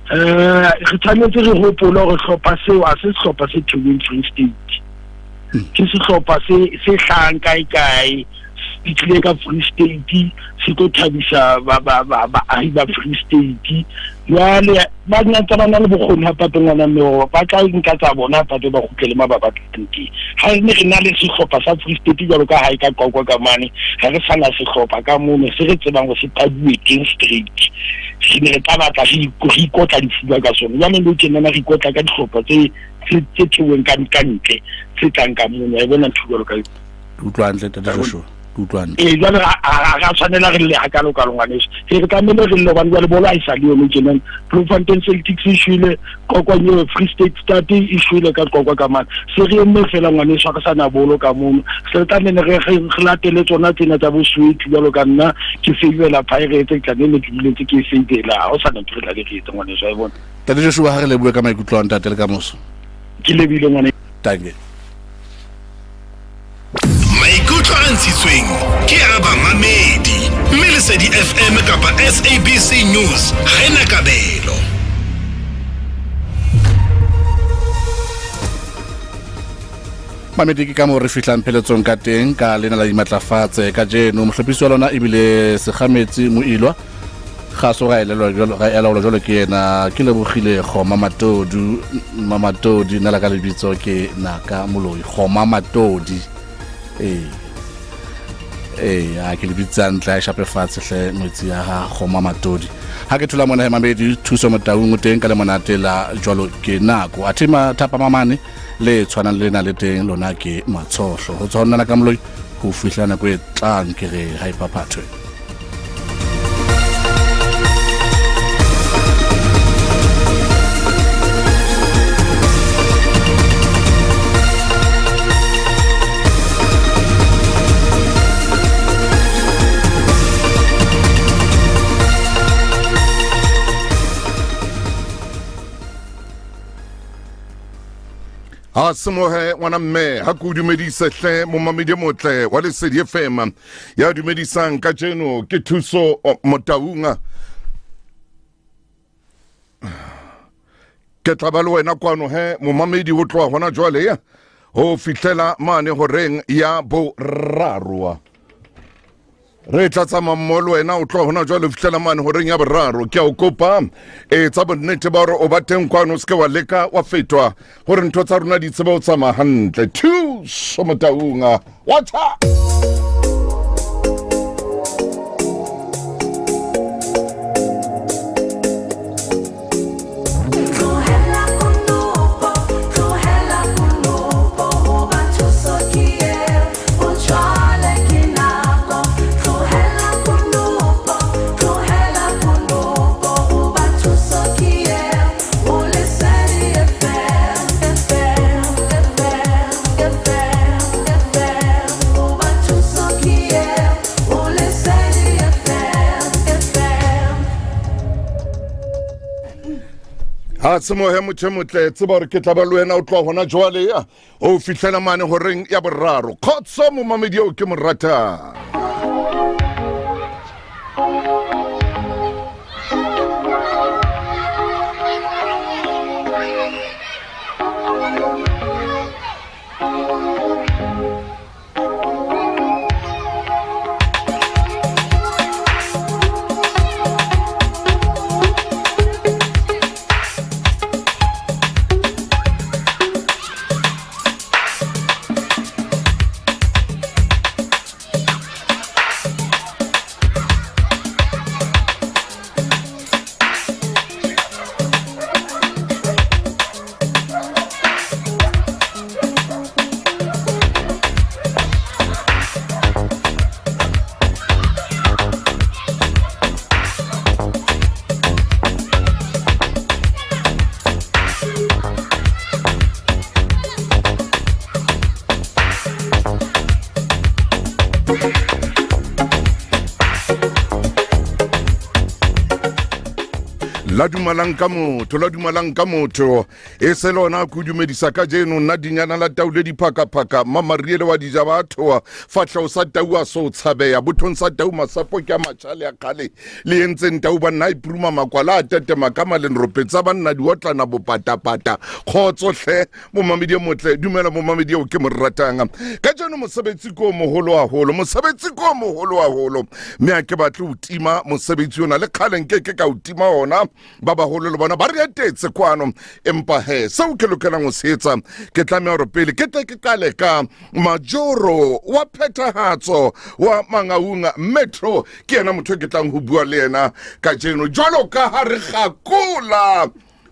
re tshwanetse re hopole gore hlopha seo a se sehlopha se thuleng Free State ke sehlopha se hlang kae se tlile ka Free State se tlo thabisa baahi ba Free State jwale ba nyatsa ba na le bokgoni ha pape ngwana mme ba tla nka tsa bona pape ba khutlele mababa tente ha ne re na le sehlopha sa Free State jalo ka ha e ka qokwa ka mane ha re sana sehlopha ka mono se re tsebang go se tabuwe King Street se ne re tla re ikotla difuwa ka sona jana le ke nna re ikotla ka dihlopha tse tsweng ka ntle tse tlang ka mono e bona thubelo ka utlwantle tata Joshua jwale ga tshwanela re le hakalo ka longwaneso re tlamele re le bana ba le bola isa le yone keneng Bloemfontein Celtics e shwele kokwanyo Free State Start e shwele ka kokwa ka mana se re mme fela ngwaneso ka sana bolo ka mono se tlamele re latele tsona tsena tsa bo sweet jalo ka nna ke favela Pirates ka nne ke diletse ke favela o sa nna re la le re ngwaneso a bona tata Joshua ha re le bua ka maikutlo a ntate le ka moso ke lebile ngwane tange maikutlo a ntshitsweng ke a bamamedi mme Lesedi FM kapa SABC News ha ena kabelo mamedi ke ka mo re fihlang pheletsong ka teng ka lena la dimatlafatse ka jeno mohlopisi wa lona ebile segametsi moilwa ga so ga elelwa jalo ke yena ke lebogile Kgoma Matodi nna la ka lebitso ke Naka Moloi Kgoma Matodi a ke lebitsa ntla e shape fatshe hle ngwetsi ya ha Kgoma Matodi ha ke thula mona he mamedi thuso motaung teng ka le monate la jwalo ke nako a thima thapa mamane le tshwana le na le teng lona ke Matshohlo ho tsona ka Moloi ho fihlana kwe tlang ke re ha ipaphathwe Semohe ngwana mme ha ku dumedisa hle mo mamedi motle wa Lesedi FM ya dumedisang ka jeno ke thuso motaunga ke tla ba le wena kwano he mo mamedi ho tloa hona jwale ya ho fihlela mane horeng ya bo rarwa re tla tsama mmolo wena o tloa hona jwale fihlela mane horeng ya boraro ke a o kopa tsa bonnete ba hore o ba teng kwano se ke wa leka wa fetwa gore ntho tsa rona di tsebe o tsama hantle thuso motaunga what's Semohe motle tseba gore ke tla ba le wena o tloa hona jwale ya o fihlela mane horeng ya boraro khotso mo mamedi o ke mo rata la dumalang ka motho e se lona go dumedisa ka jeno nna dinyana la taule diphaka-phaka mamariele wa dija batho fatlao sa tau a so tshabeya bothong sa tau masapo ke a matšhale a kgale le entseng tau ba nna ipuruma makwala a tetema ka malenropetsa ba nna diotlana bopatapata kgotsotlhe momamedi e motle dumela momamedi eo ke mo ratang ka jeno mosebetsi ko moholo haholo mme a ke batle o tima mosebetsi ona le kgaleng ke ka o tima ona ba baholo le bona ba re etetse kwano empa he seo ke lokelang go seetsa ke tlamea gore pele ke tle ke qale ka majoro wa phethahatso wa Mangaung Metro ke yena motho ke tlang go bua le yena ka jeno jalo ka ha re gakola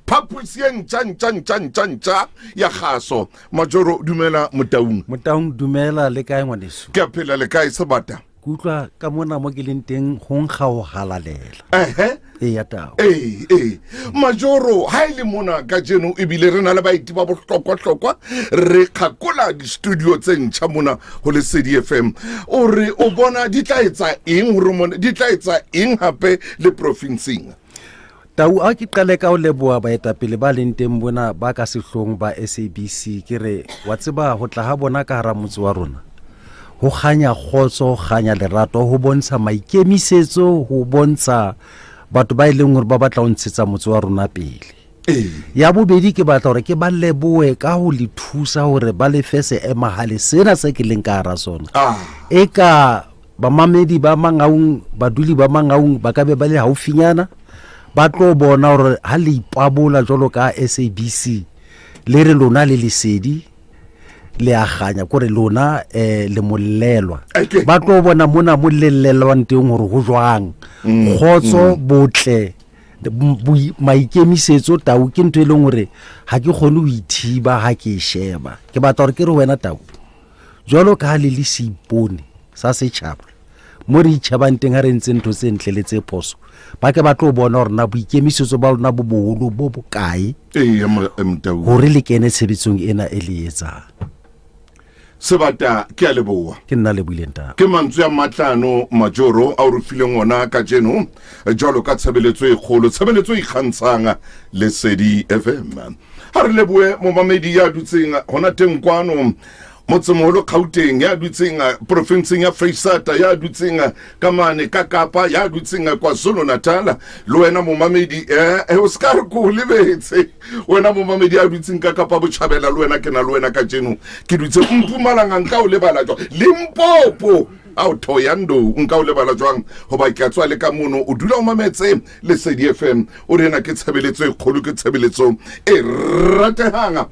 phapusi e ntša ya kgaso majoro dumela Motaung dumela le kae ngwaneso ke a phela le kae sebata kutlwa ka mona mo ke leng teng go nkga o halalela ya tao majoro ha ile mona ka jeno ebile re na le baiti ba bohlokwa re kgakola di-studio tse ntšha mona go le Lesedi FM o re o bona di tla etsa eng hape le provinceng tau a ke qale ka o leboa baetapele ba leng teng bona ba ka sehlong ba SABC ke re wa tseba ho tla ha bona ka hara motse wa rona ho khanya khotso khanya lerato ho bontsha maikemisetso ho bontsha batho ba ileng hore ba batla ho ntshetsa motse wa rona pele ya bobedi ke batla hore ke ba leboe ka ho le thusa hore ba le fese emahale sena se ke leng ka hara sona eka bamamedi ba Mangaung baduli ba Mangaung ba ka be ba le haufinyana ba tlo bona hore ha le ipabola jolo ka SABC le re lona le Lesedi le a ganya gore lona le mollelwa ba tlo bona mona mollelelwang teng hore go jwang khotso botle maikemisetso tau ke ntwe leng hore ha ke kgone o ithiba ha ke sheba ke batla hore ke re wena tau jolo ka le sipone sa setšhaba mo re itšhabang teng ha re ntse ntho tse ntle le tse phoso ba ke ba tlo bona hore na boikemisetso ba lona bo boholo bo bokae hore le kene tshebetsong ena e le etsang sebata ke a leboa ke nna le buileng ta ke mantswe ya matlano majoro a re fileng ona ka jeno jalo ka tshebeletso e kgolo tshebeletso e kgantshang Lesedi FM ha re leboe momamedi ya dutseng hona teng kwano motsemolo Gauteng ya dutseng provinceng ya Freistata ya dutseng kamane ka Kapa ya dutseng kwa KwaZulu-Natal le wena momamedi o ska re go lebetse wena momamedi ya dutseng ka Kapa Botjhabela le wena ke na le wena ka jeno ke dutse Mpumalanga nka o lebala jwa Limpopo a Thoyando nka o lebala jwang hoba ke a tswa le ka mono o dula o mametse Lesedi FM o rena ke tshebeletso e kgolo ke tshebeletso e ratehanga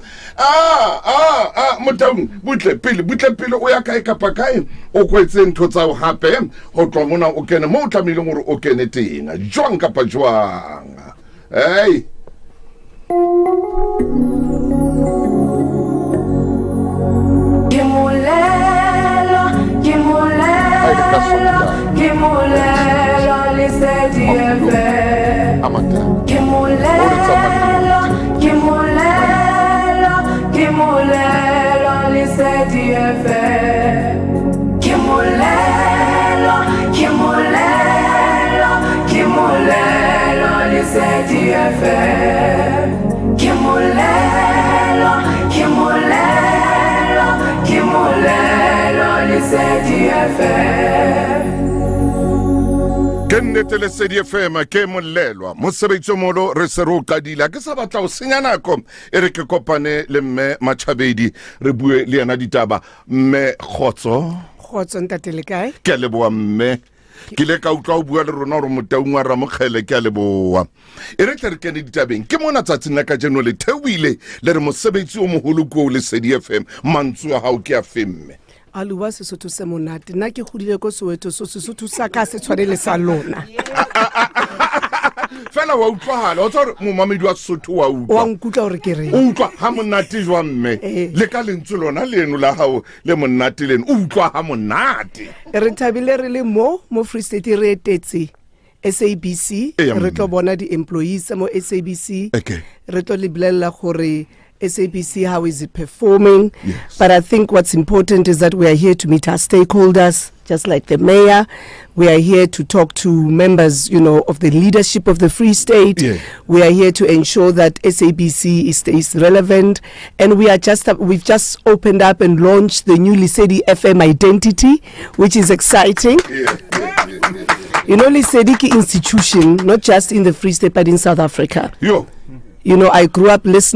Motaung butle pele o ya kae kapa kae o kwetse ntho tsa o hape ho tloa mona o kene mo o tlamile gore o kene teng jwang kapa jwang Lesedi FM Lesedi FM Kennete Lesedi FM ke molelwa mosebetsi molo re se ro qadile ke sa batla o senya nako e re ke kopane le mme Matjhabedi re bue le yana ditaba mme khotso ntate le kae ke a leboa mme ke le ka utlwa o bua le rona gore Motaung wa Ramokgele ke a leboa e re tle re kene ditabeng ke mona tsatsing la ka jeno le theoile le re mosebetsi o moholo ko Lesedi FM mantswe a hao ke a femme aluwa Sesotho se monate nna ke godile ko Soweto Sesotho sa ka se tshwane le sa lona fela wa utlwahala o tsore momamedi wa Sesotho wa nkutla hore ke re o utlwa ha monate jwa mme le ka lentswe lona leno la hao le monate leno o utlwa ha monate re thabile re le mo Free State re etetse SABC re tlo bona di employees mo SABC re tlo le bolella gore SABC, how is it performing? Yes. But I think what's important is that we are here to meet our stakeholders. just like the mayor. We are here to talk to members, of the leadership of the Free State. Yeah. We are here to ensure that SABC stays relevant. And we've just opened up and launched the new Lesedi FM identity, which is exciting. Lesedi ki institution, not just in the Free State, but in South Africa. I grew up listening